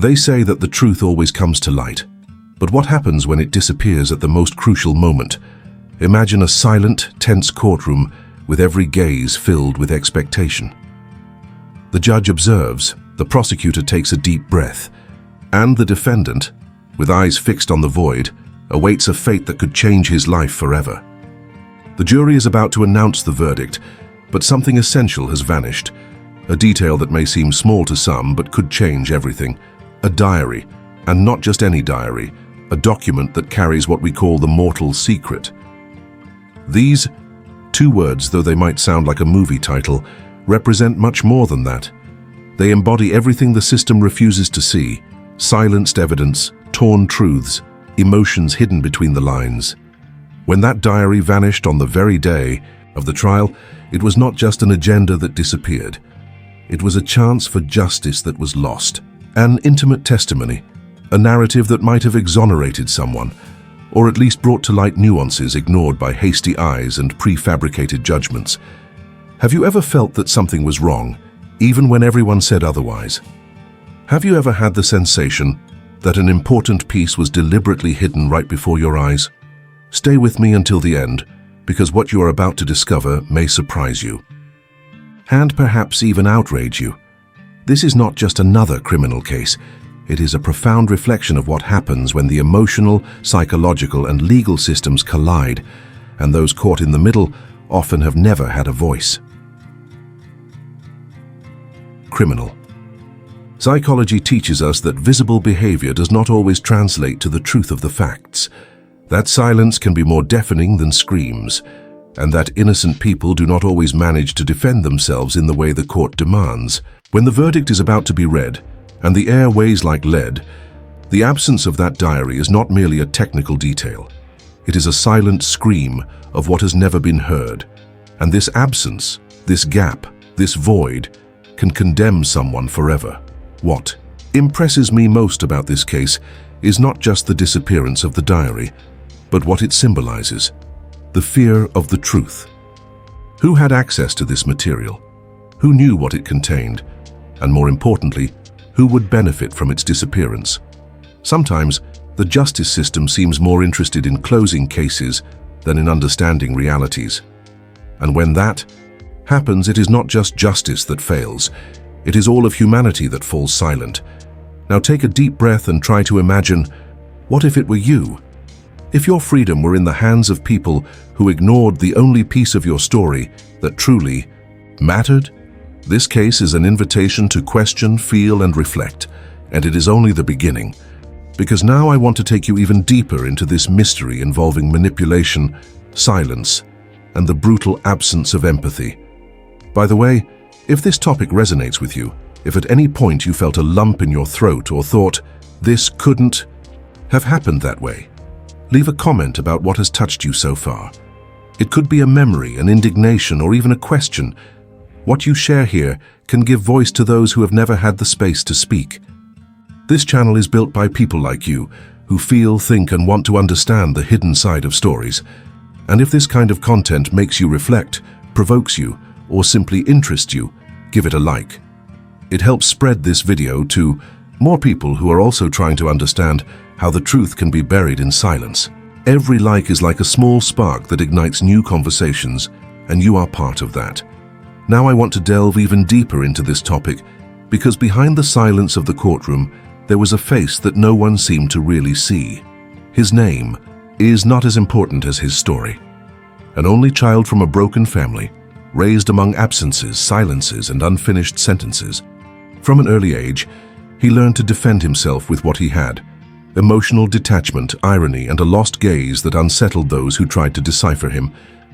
They say that the truth always comes to light. But what happens when it disappears at the most crucial moment? Imagine a silent, tense courtroom with every gaze filled with expectation. The judge observes, the prosecutor takes a deep breath, and the defendant, with eyes fixed on the void, awaits a fate that could change his life forever. The jury is about to announce the verdict, but something essential has vanished. A detail that may seem small to some but could change everything. A diary, and not just any diary, a document that carries what we call the mortal secret. These two words, though they might sound like a movie title, represent much more than that. They embody everything the system refuses to see: silenced evidence, torn truths, emotions hidden between the lines. When that diary vanished on the very day of the trial, it was not just an agenda that disappeared. It was a chance for justice that was lost, an intimate testimony, a narrative that might have exonerated someone, or at least brought to light nuances ignored by hasty eyes and prefabricated judgments. Have you ever felt that something was wrong, even when everyone said otherwise? Have you ever had the sensation that an important piece was deliberately hidden right before your eyes? Stay with me until the end, because what you are about to discover may surprise you, and perhaps even outrage you. This is not just another criminal case. It is a profound reflection of what happens when the emotional, psychological, and legal systems collide, and those caught in the middle often have never had a voice. Criminal. Psychology teaches us that visible behavior does not always translate to the truth of the facts, that silence can be more deafening than screams, and that innocent people do not always manage to defend themselves in the way the court demands. When the verdict is about to be read, and the air weighs like lead, the absence of that diary is not merely a technical detail. It is a silent scream of what has never been heard. And this absence, this gap, this void, can condemn someone forever. What impresses me most about this case is not just the disappearance of the diary, but what it symbolizes: the fear of the truth. Who had access to this material? Who knew what it contained? And more importantly, who would benefit from its disappearance? Sometimes, the justice system seems more interested in closing cases than in understanding realities. And when that happens, it is not just justice that fails. It is all of humanity that falls silent. Now take a deep breath and try to imagine, what if it were you? If your freedom were in the hands of people who ignored the only piece of your story that truly mattered? This case is an invitation to question, feel, and reflect, and it is only the beginning. Because now I want to take you even deeper into this mystery involving manipulation, silence, and the brutal absence of empathy. By the way, if this topic resonates with you, if at any point you felt a lump in your throat or thought, this couldn't have happened that way, leave a comment about what has touched you so far. It could be a memory, an indignation, or even a question. What you share here can give voice to those who have never had the space to speak. This channel is built by people like you, who feel, think, and want to understand the hidden side of stories. And if this kind of content makes you reflect, provokes you, or simply interests you, give it a like. It helps spread this video to more people who are also trying to understand how the truth can be buried in silence. Every like is like a small spark that ignites new conversations, and you are part of that. Now I want to delve even deeper into this topic, because behind the silence of the courtroom, there was a face that no one seemed to really see. His name is not as important as his story. An only child from a broken family, raised among absences, silences, and unfinished sentences. From an early age, he learned to defend himself with what he had: emotional detachment, irony, and a lost gaze that unsettled those who tried to decipher him.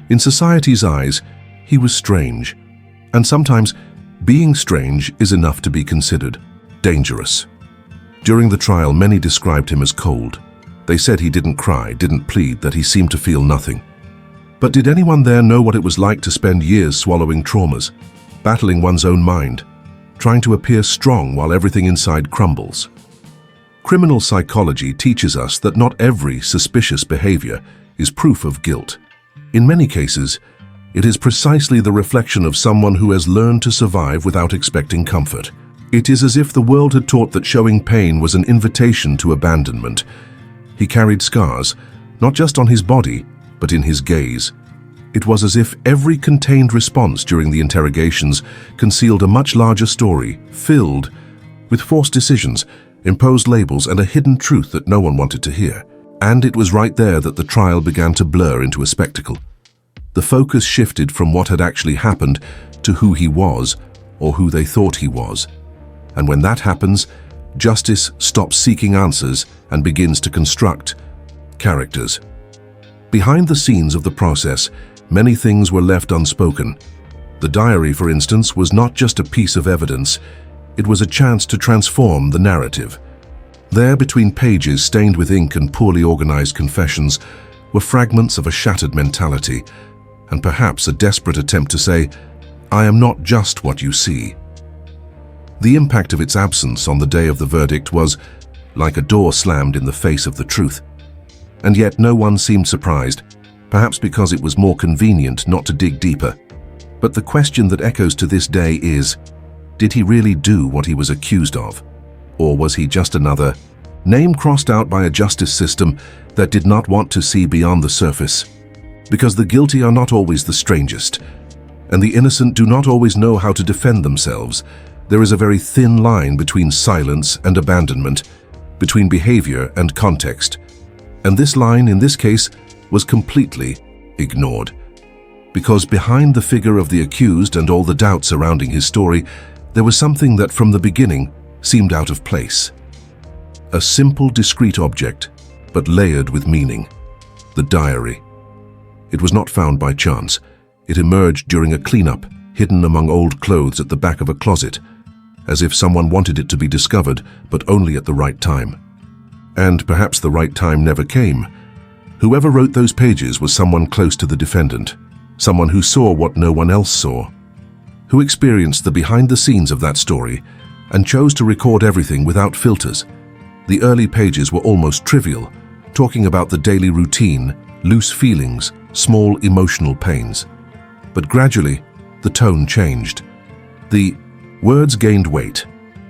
In society's eyes, he was strange. And sometimes, being strange is enough to be considered dangerous. During the trial, many described him as cold. They said he didn't cry, didn't plead, that he seemed to feel nothing. But did anyone there know what it was like to spend years swallowing traumas, battling one's own mind, trying to appear strong while everything inside crumbles? Criminal psychology teaches us that not every suspicious behavior is proof of guilt. In many cases, it is precisely the reflection of someone who has learned to survive without expecting comfort. It is as if the world had taught that showing pain was an invitation to abandonment. He carried scars, not just on his body, but in his gaze. It was as if every contained response during the interrogations concealed a much larger story, filled with forced decisions, imposed labels, and a hidden truth that no one wanted to hear. And it was right there that the trial began to blur into a spectacle. The focus shifted from what had actually happened to who he was, or who they thought he was. And when that happens, justice stops seeking answers and begins to construct characters. Behind the scenes of the process, many things were left unspoken. The diary, for instance, was not just a piece of evidence, it was a chance to transform the narrative. There, between pages stained with ink and poorly organized confessions, were fragments of a shattered mentality, and perhaps a desperate attempt to say, "I am not just what you see." The impact of its absence on the day of the verdict was like a door slammed in the face of the truth. And yet no one seemed surprised, perhaps because it was more convenient not to dig deeper. But the question that echoes to this day is, did he really do what he was accused of? Or was he just another name crossed out by a justice system that did not want to see beyond the surface? Because the guilty are not always the strangest, and the innocent do not always know how to defend themselves. There is a very thin line between silence and abandonment, between behavior and context. And this line, in this case, was completely ignored. Because behind the figure of the accused and all the doubts surrounding his story, there was something that from the beginning seemed out of place. A simple, discrete object, but layered with meaning. The diary. It was not found by chance. It emerged during a cleanup, hidden among old clothes at the back of a closet, as if someone wanted it to be discovered, but only at the right time. And perhaps the right time never came. Whoever wrote those pages was someone close to the defendant, someone who saw what no one else saw, who experienced the behind the scenes of that story and chose to record everything without filters. The early pages were almost trivial, talking about the daily routine, loose feelings, small emotional pains. But gradually, the tone changed. The words gained weight.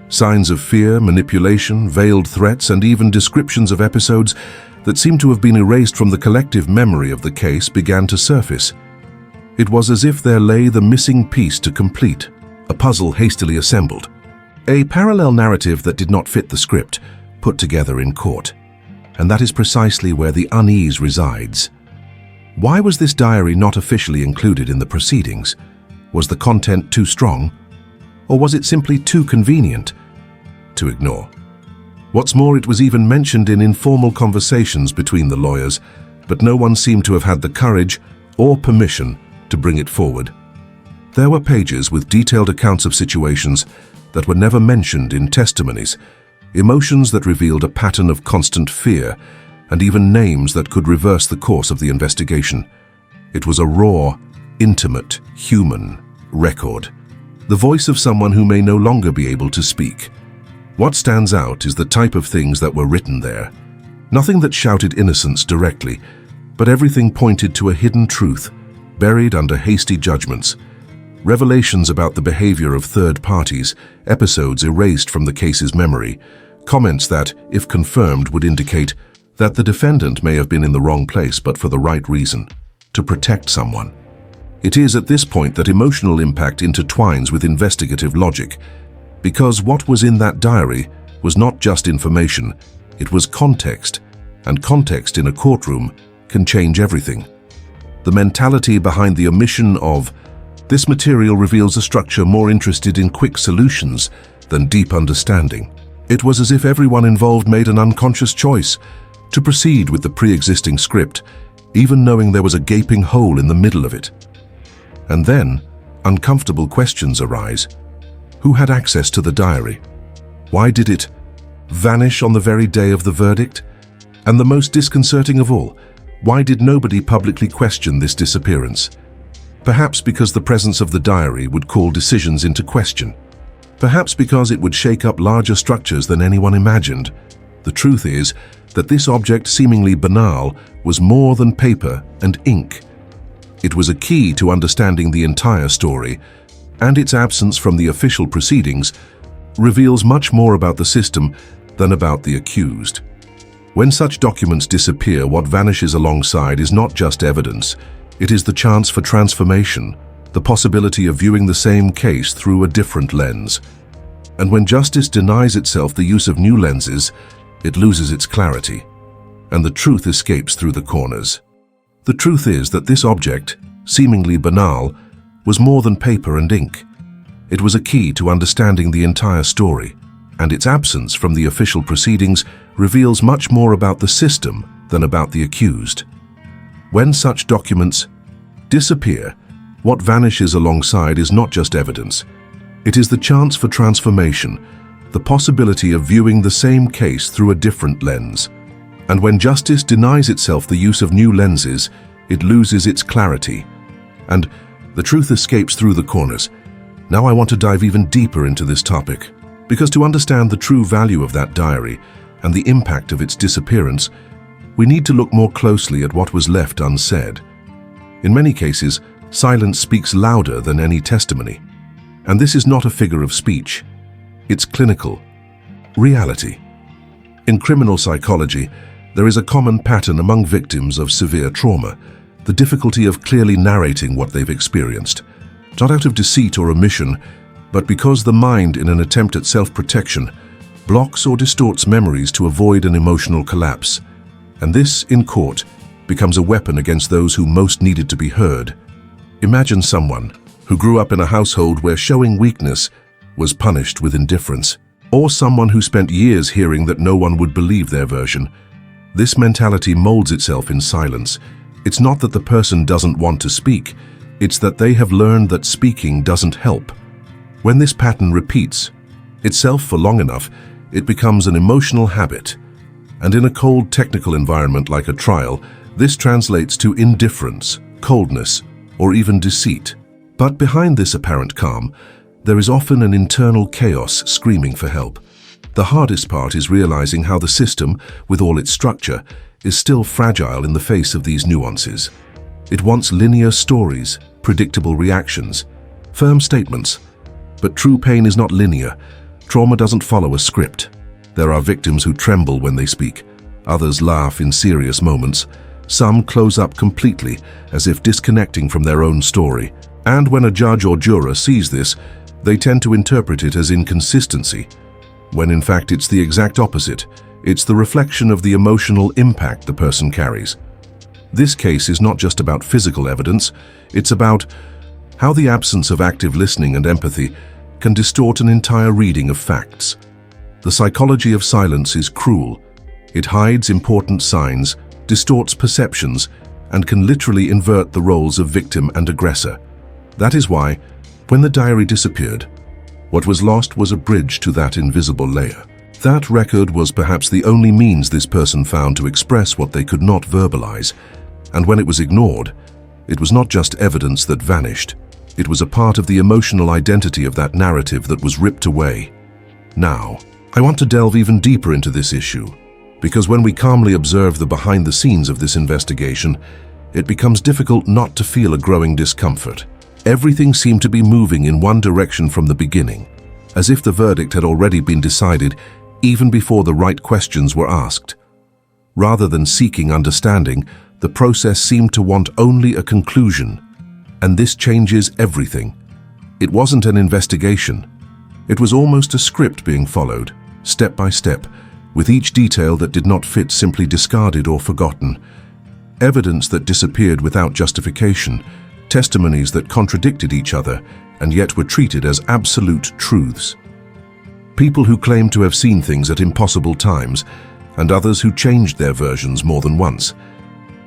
Signs of fear, manipulation, veiled threats, and even descriptions of episodes that seemed to have been erased from the collective memory of the case began to surface. It was as if there lay the missing piece to complete, a puzzle hastily assembled. A parallel narrative that did not fit the script, put together in court. And that is precisely where the unease resides. Why was this diary not officially included in the proceedings? Was the content too strong? Or was it simply too convenient to ignore? What's more, it was even mentioned in informal conversations between the lawyers, but no one seemed to have had the courage or permission to bring it forward. There were pages with detailed accounts of situations that were never mentioned in testimonies, emotions that revealed a pattern of constant fear, and even names that could reverse the course of the investigation. It was a raw, intimate, human record. The voice of someone who may no longer be able to speak. What stands out is the type of things that were written there. Nothing that shouted innocence directly, but everything pointed to a hidden truth, buried under hasty judgments. Revelations about the behavior of third parties, episodes erased from the case's memory, comments that, if confirmed, would indicate that the defendant may have been in the wrong place but for the right reason, to protect someone. It is at this point that emotional impact intertwines with investigative logic, because what was in that diary was not just information, it was context, and context in a courtroom can change everything. The mentality behind the omission of this material reveals a structure more interested in quick solutions than deep understanding. It was as if everyone involved made an unconscious choice to proceed with the pre-existing script, even knowing there was a gaping hole in the middle of it. And then, uncomfortable questions arise. Who had access to the diary? Why did it vanish on the very day of the verdict? And the most disconcerting of all, why did nobody publicly question this disappearance? Perhaps because the presence of the diary would call decisions into question. Perhaps because it would shake up larger structures than anyone imagined. The truth is that this object, seemingly banal, was more than paper and ink. It was a key to understanding the entire story, and its absence from the official proceedings reveals much more about the system than about the accused. When such documents disappear, what vanishes alongside is not just evidence, it is the chance for transformation, the possibility of viewing the same case through a different lens. And when justice denies itself the use of new lenses, it loses its clarity, and the truth escapes through the corners. The truth is that this object, seemingly banal, was more than paper and ink. It was a key to understanding the entire story, and its absence from the official proceedings reveals much more about the system than about the accused. When such documents disappear, what vanishes alongside is not just evidence. It is the chance for transformation, the possibility of viewing the same case through a different lens. And when justice denies itself the use of new lenses, it loses its clarity, and the truth escapes through the corners. Now I want to dive even deeper into this topic, because to understand the true value of that diary and the impact of its disappearance, we need to look more closely at what was left unsaid. In many cases, silence speaks louder than any testimony. And this is not a figure of speech. It's clinical reality. In criminal psychology, there is a common pattern among victims of severe trauma, the difficulty of clearly narrating what they've experienced, not out of deceit or omission, but because the mind, in an attempt at self-protection, blocks or distorts memories to avoid an emotional collapse. And this, in court, becomes a weapon against those who most needed to be heard. Imagine someone who grew up in a household where showing weakness was punished with indifference, or someone who spent years hearing that no one would believe their version. This mentality molds itself in silence. It's not that the person doesn't want to speak, it's that they have learned that speaking doesn't help. When this pattern repeats itself for long enough, it becomes an emotional habit. And in a cold technical environment like a trial, this translates to indifference, coldness, or even deceit. But behind this apparent calm, there is often an internal chaos screaming for help. The hardest part is realizing how the system, with all its structure, is still fragile in the face of these nuances. It wants linear stories, predictable reactions, firm statements. But true pain is not linear. Trauma doesn't follow a script. There are victims who tremble when they speak. Others laugh in serious moments. Some close up completely, as if disconnecting from their own story. And when a judge or juror sees this, they tend to interpret it as inconsistency, when in fact it's the exact opposite. It's the reflection of the emotional impact the person carries. This case is not just about physical evidence, it's about how the absence of active listening and empathy can distort an entire reading of facts. The psychology of silence is cruel. It hides important signs, distorts perceptions, and can literally invert the roles of victim and aggressor. That is why, when the diary disappeared, what was lost was a bridge to that invisible layer. That record was perhaps the only means this person found to express what they could not verbalize. And when it was ignored, it was not just evidence that vanished. It was a part of the emotional identity of that narrative that was ripped away. Now, I want to delve even deeper into this issue, because when we calmly observe the behind the scenes of this investigation, it becomes difficult not to feel a growing discomfort. Everything seemed to be moving in one direction from the beginning, as if the verdict had already been decided even before the right questions were asked. Rather than seeking understanding, the process seemed to want only a conclusion, and this changes everything. It wasn't an investigation. It was almost a script being followed, step by step, with each detail that did not fit simply discarded or forgotten. Evidence that disappeared without justification, testimonies that contradicted each other and yet were treated as absolute truths. People who claimed to have seen things at impossible times, and others who changed their versions more than once.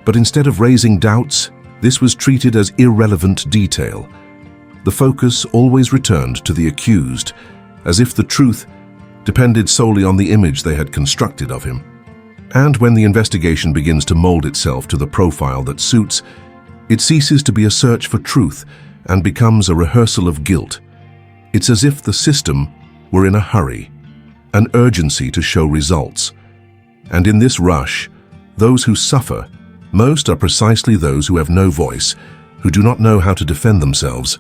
But instead of raising doubts, this was treated as irrelevant detail. The focus always returned to the accused, as if the truth depended solely on the image they had constructed of him. And when the investigation begins to mold itself to the profile that suits, it ceases to be a search for truth and becomes a rehearsal of guilt. It's as if the system were in a hurry, an urgency to show results. And in this rush, those who suffer most are precisely those who have no voice, who do not know how to defend themselves,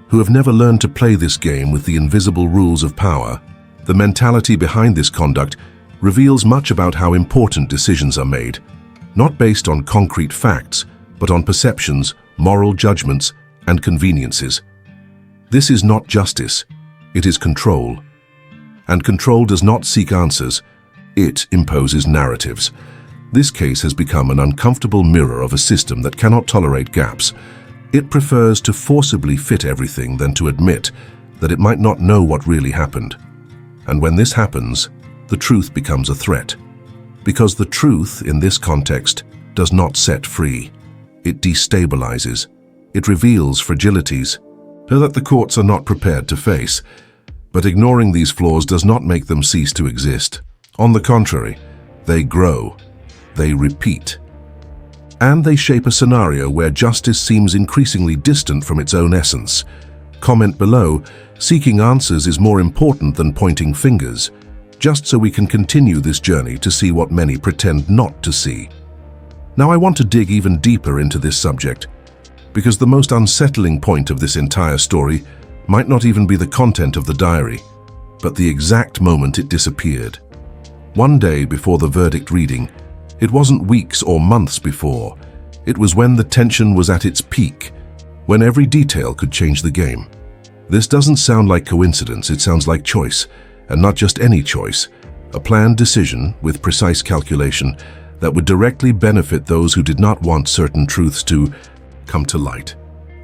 who have never learned to play this game with the invisible rules of power. The mentality behind this conduct reveals much about how important decisions are made, not based on concrete facts, but on perceptions, moral judgments, and conveniences. This is not justice, it is control. And control does not seek answers, it imposes narratives. This case has become an uncomfortable mirror of a system that cannot tolerate gaps. It prefers to forcibly fit everything than to admit that it might not know what really happened. And when this happens, the truth becomes a threat. Because the truth, in this context, does not set free. It destabilizes. It reveals fragilities that the courts are not prepared to face. But ignoring these flaws does not make them cease to exist. On the contrary, they grow, they repeat, and they shape a scenario where justice seems increasingly distant from its own essence. Comment below, seeking answers is more important than pointing fingers, just so we can continue this journey to see what many pretend not to see. Now I want to dig even deeper into this subject, because the most unsettling point of this entire story might not even be the content of the diary, but the exact moment it disappeared. One day before the verdict reading, it wasn't weeks or months before, it was when the tension was at its peak, when every detail could change the game. This doesn't sound like coincidence, it sounds like choice, and not just any choice, a planned decision with precise calculation that would directly benefit those who did not want certain truths to come to light.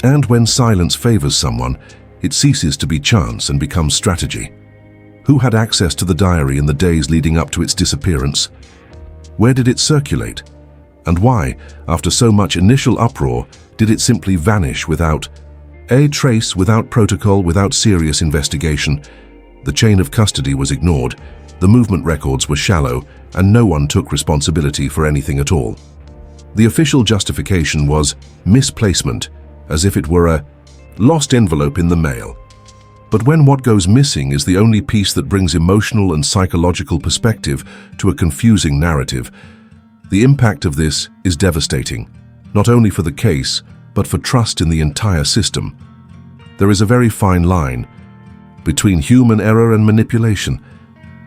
And when silence favors someone, it ceases to be chance and becomes strategy. Who had access to the diary in the days leading up to its disappearance? Where did it circulate? And why, after so much initial uproar, did it simply vanish without a trace, without protocol, without serious investigation? The chain of custody was ignored, the movement records were shallow, and no one took responsibility for anything at all. The official justification was misplacement, as if it were a lost envelope in the mail. But when what goes missing is the only piece that brings emotional and psychological perspective to a confusing narrative, the impact of this is devastating, not only for the case, but for trust in the entire system. There is a very fine line between human error and manipulation,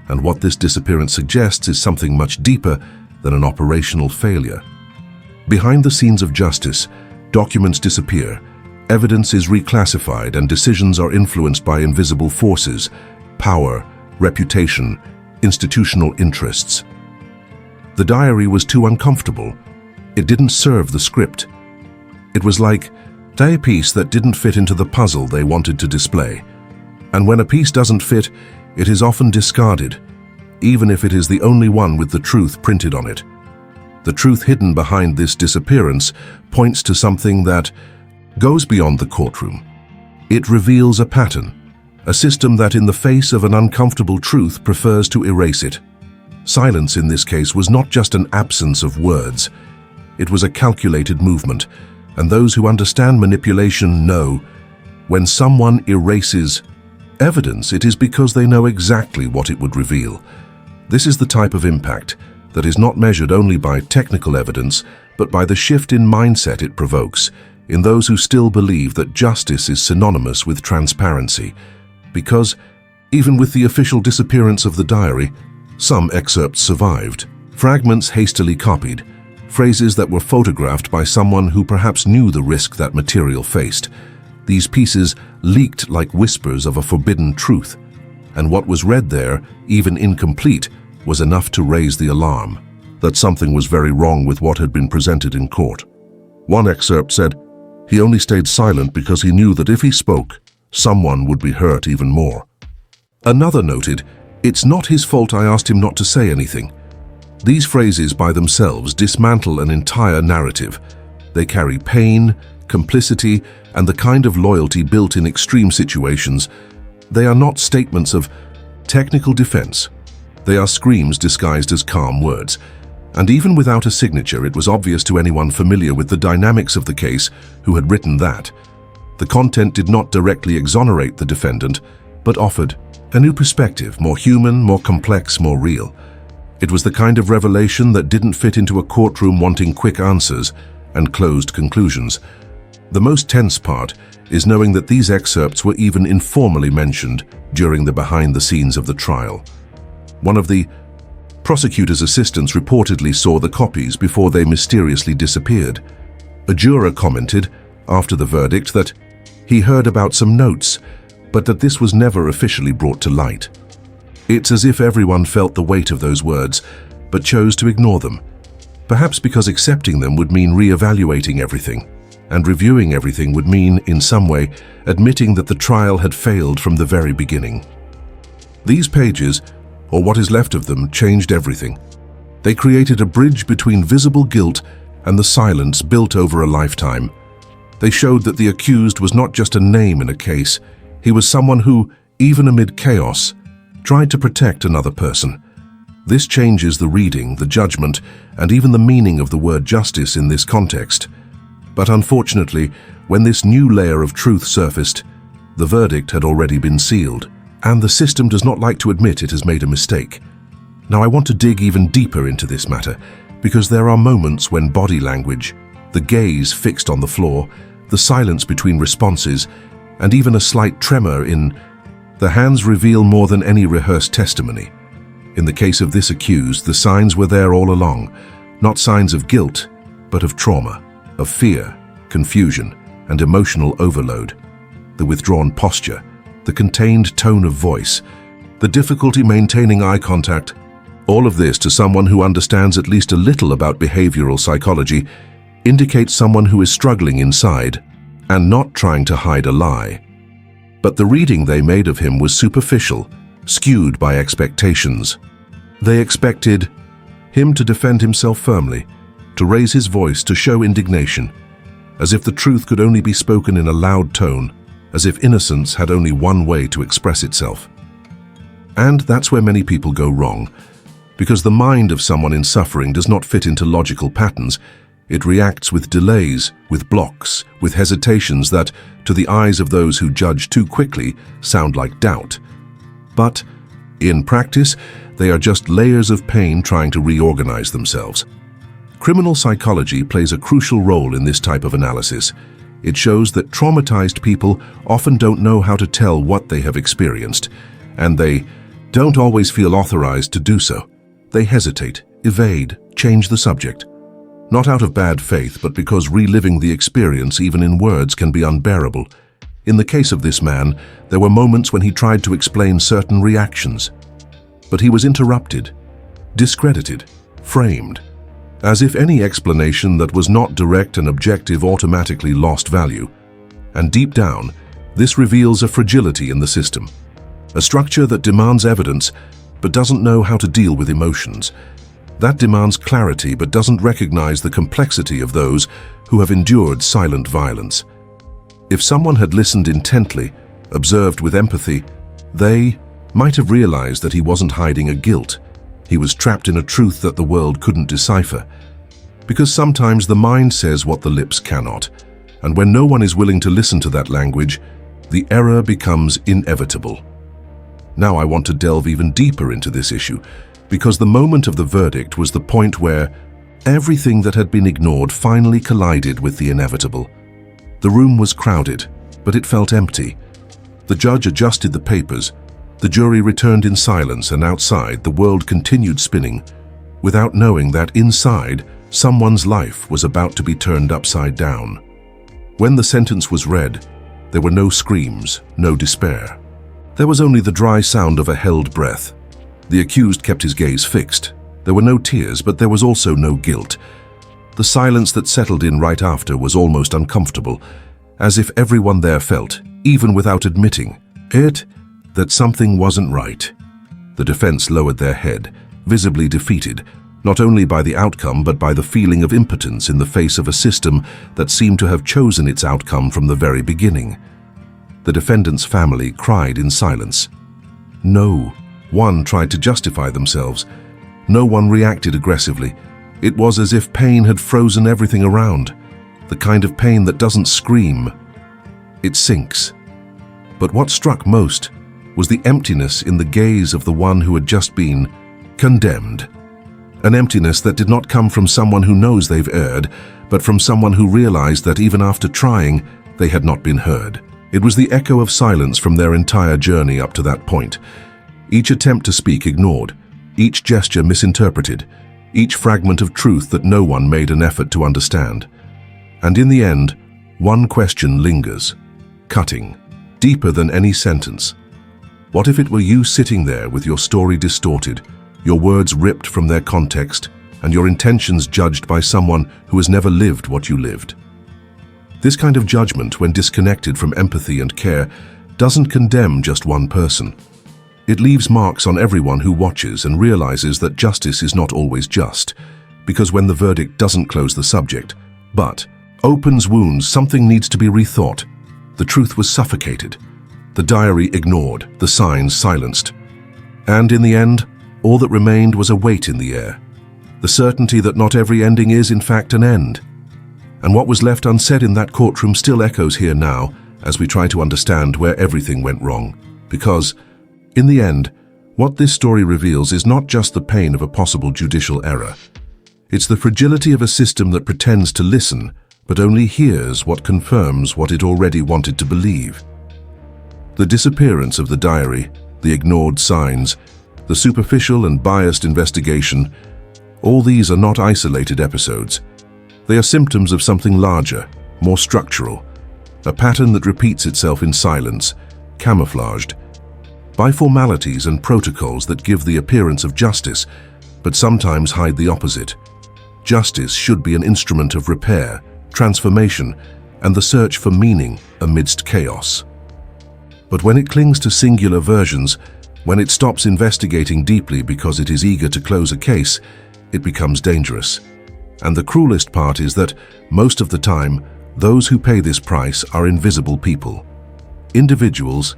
and what this disappearance suggests is something much deeper than an operational failure. Behind the scenes of justice, documents disappear, evidence is reclassified, and decisions are influenced by invisible forces, power, reputation, institutional interests. The diary was too uncomfortable. It didn't serve the script. It was like a piece that didn't fit into the puzzle they wanted to display. And when a piece doesn't fit, it is often discarded, even if it is the only one with the truth printed on it. The truth hidden behind this disappearance points to something that goes beyond the courtroom. It reveals a pattern, a system that in the face of an uncomfortable truth prefers to erase it. Silence in this case was not just an absence of words, it was a calculated movement, and those who understand manipulation know when someone erases evidence, it is because they know exactly what it would reveal. This is the type of impact that is not measured only by technical evidence, but by the shift in mindset it provokes in those who still believe that justice is synonymous with transparency. Because, even with the official disappearance of the diary, some excerpts survived, fragments hastily copied, phrases that were photographed by someone who perhaps knew the risk that material faced. These pieces leaked like whispers of a forbidden truth, and what was read there, even incomplete, was enough to raise the alarm that something was very wrong with what had been presented in court. One excerpt said, "He only stayed silent because he knew that if he spoke, someone would be hurt even more." Another noted, "It's not his fault I asked him not to say anything." These phrases by themselves dismantle an entire narrative. They carry pain, complicity, and the kind of loyalty built in extreme situations. They are not statements of technical defense. They are screams disguised as calm words. And even without a signature, it was obvious to anyone familiar with the dynamics of the case who had written that. The content did not directly exonerate the defendant, but offered a new perspective, more human, more complex, more real. It was the kind of revelation that didn't fit into a courtroom wanting quick answers and closed conclusions. The most tense part is knowing that these excerpts were even informally mentioned during the behind-the-scenes of the trial. One of the prosecutor's assistants reportedly saw the copies before they mysteriously disappeared. A juror commented, after the verdict, that he heard about some notes, but that this was never officially brought to light. It's as if everyone felt the weight of those words, but chose to ignore them. Perhaps because accepting them would mean re-evaluating everything, and reviewing everything would mean, in some way, admitting that the trial had failed from the very beginning. These pages, or what is left of them, changed everything. They created a bridge between visible guilt and the silence built over a lifetime. They showed that the accused was not just a name in a case. He was someone who, even amid chaos, tried to protect another person. This changes the reading, the judgment, and even the meaning of the word justice in this context. But unfortunately, when this new layer of truth surfaced, the verdict had already been sealed, and the system does not like to admit it has made a mistake. Now I want to dig even deeper into this matter, because there are moments when body language, the gaze fixed on the floor, the silence between responses, and even a slight tremor in the hands reveal more than any rehearsed testimony. In the case of this accused, the signs were there all along, not signs of guilt, but of trauma, of fear, confusion, and emotional overload. The withdrawn posture, the contained tone of voice, the difficulty maintaining eye contact, all of this, to someone who understands at least a little about behavioral psychology, indicates someone who is struggling inside and not trying to hide a lie. But the reading they made of him was superficial, skewed by expectations. They expected him to defend himself firmly, to raise his voice, to show indignation, as if the truth could only be spoken in a loud tone, as if innocence had only one way to express itself. And that's where many people go wrong, because the mind of someone in suffering does not fit into logical patterns. It reacts with delays, with blocks, with hesitations that, to the eyes of those who judge too quickly, sound like doubt. But, in practice, they are just layers of pain trying to reorganize themselves. Criminal psychology plays a crucial role in this type of analysis. It shows that traumatized people often don't know how to tell what they have experienced, and they don't always feel authorized to do so. They hesitate, evade, change the subject. Not out of bad faith, but because reliving the experience even in words can be unbearable. In the case of this man, there were moments when he tried to explain certain reactions. But he was interrupted, discredited, framed, as if any explanation that was not direct and objective automatically lost value. And deep down, this reveals a fragility in the system. A structure that demands evidence, but doesn't know how to deal with emotions. That demands clarity but doesn't recognize the complexity of those who have endured silent violence. If someone had listened intently, observed with empathy, they might have realized that he wasn't hiding a guilt. He was trapped in a truth that the world couldn't decipher. Because sometimes the mind says what the lips cannot, and when no one is willing to listen to that language, the error becomes inevitable. Now I want to delve even deeper into this issue, because the moment of the verdict was the point where everything that had been ignored finally collided with the inevitable. The room was crowded, but it felt empty. The judge adjusted the papers, the jury returned in silence, and outside the world continued spinning, without knowing that inside someone's life was about to be turned upside down. When the sentence was read, there were no screams, no despair. There was only the dry sound of a held breath. The accused kept his gaze fixed. There were no tears, but there was also no guilt. The silence that settled in right after was almost uncomfortable, as if everyone there felt, even without admitting it, that something wasn't right. The defense lowered their head, visibly defeated, not only by the outcome but by the feeling of impotence in the face of a system that seemed to have chosen its outcome from the very beginning. The defendant's family cried in silence. No one tried to justify themselves. No one reacted aggressively. It was as if pain had frozen everything around. The kind of pain that doesn't scream. It sinks. But what struck most was the emptiness in the gaze of the one who had just been condemned. An emptiness that did not come from someone who knows they've erred, but from someone who realized that even after trying, they had not been heard. It was the echo of silence from their entire journey up to that point. Each attempt to speak ignored, each gesture misinterpreted, each fragment of truth that no one made an effort to understand. And in the end, one question lingers, cutting, deeper than any sentence. What if it were you sitting there with your story distorted, your words ripped from their context, and your intentions judged by someone who has never lived what you lived? This kind of judgment, when disconnected from empathy and care, doesn't condemn just one person. It leaves marks on everyone who watches and realizes that justice is not always just, because when the verdict doesn't close the subject, but opens wounds, something needs to be rethought. The truth was suffocated, the diary ignored, the signs silenced. And in the end, all that remained was a weight in the air, the certainty that not every ending is, in fact, an end. And what was left unsaid in that courtroom still echoes here now as we try to understand where everything went wrong. Because, in the end, what this story reveals is not just the pain of a possible judicial error. It's the fragility of a system that pretends to listen, but only hears what confirms what it already wanted to believe. The disappearance of the diary, the ignored signs, the superficial and biased investigation, all these are not isolated episodes. They are symptoms of something larger, more structural, a pattern that repeats itself in silence, camouflaged by formalities and protocols that give the appearance of justice, but sometimes hide the opposite. Justice should be an instrument of repair, transformation, and the search for meaning amidst chaos. But when it clings to singular versions, when it stops investigating deeply because it is eager to close a case, it becomes dangerous. And the cruelest part is that, most of the time, those who pay this price are invisible people. Individuals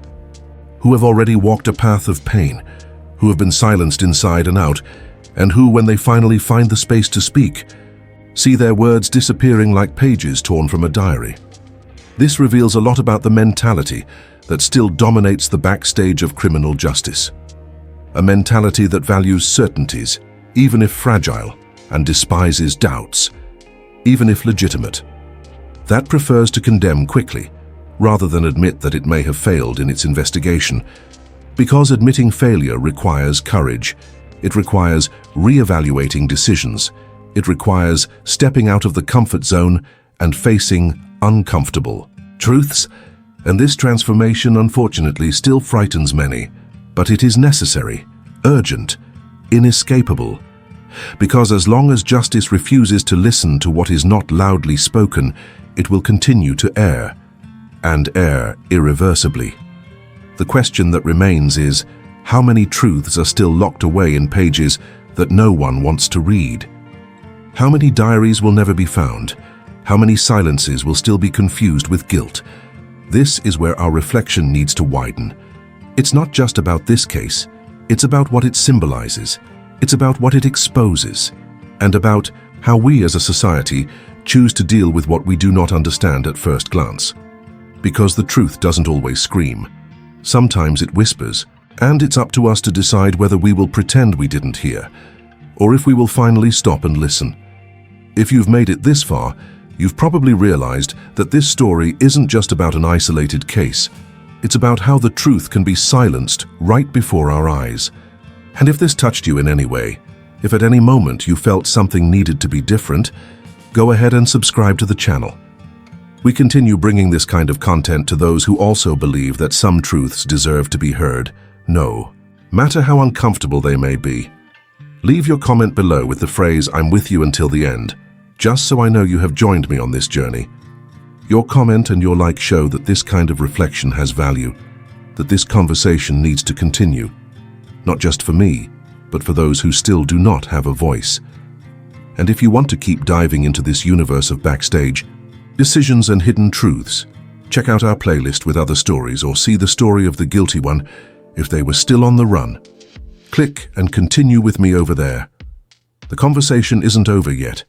who have already walked a path of pain, who have been silenced inside and out, and who, when they finally find the space to speak, see their words disappearing like pages torn from a diary. This reveals a lot about the mentality that still dominates the backstage of criminal justice. A mentality that values certainties, even if fragile, and despises doubts, even if legitimate. That prefers to condemn quickly, rather than admit that it may have failed in its investigation. Because admitting failure requires courage, it requires re-evaluating decisions, it requires stepping out of the comfort zone and facing uncomfortable truths. And this transformation, unfortunately, still frightens many, but it is necessary, urgent, inescapable. Because as long as justice refuses to listen to what is not loudly spoken, it will continue to err, and err irreversibly. The question that remains is, how many truths are still locked away in pages that no one wants to read? How many diaries will never be found? How many silences will still be confused with guilt? This is where our reflection needs to widen. It's not just about this case, it's about what it symbolizes. It's about what it exposes, and about how we as a society choose to deal with what we do not understand at first glance. Because the truth doesn't always scream. Sometimes it whispers, and it's up to us to decide whether we will pretend we didn't hear, or if we will finally stop and listen. If you've made it this far, you've probably realized that this story isn't just about an isolated case. It's about how the truth can be silenced right before our eyes. And if this touched you in any way, if at any moment you felt something needed to be different, go ahead and subscribe to the channel. We continue bringing this kind of content to those who also believe that some truths deserve to be heard, no matter how uncomfortable they may be. Leave your comment below with the phrase, "I'm with you until the end," just so I know you have joined me on this journey. Your comment and your like show that this kind of reflection has value, that this conversation needs to continue. Not just for me, but for those who still do not have a voice. And if you want to keep diving into this universe of backstage, decisions and hidden truths, check out our playlist with other stories or see the story of the guilty one if they were still on the run. Click and continue with me over there. The conversation isn't over yet.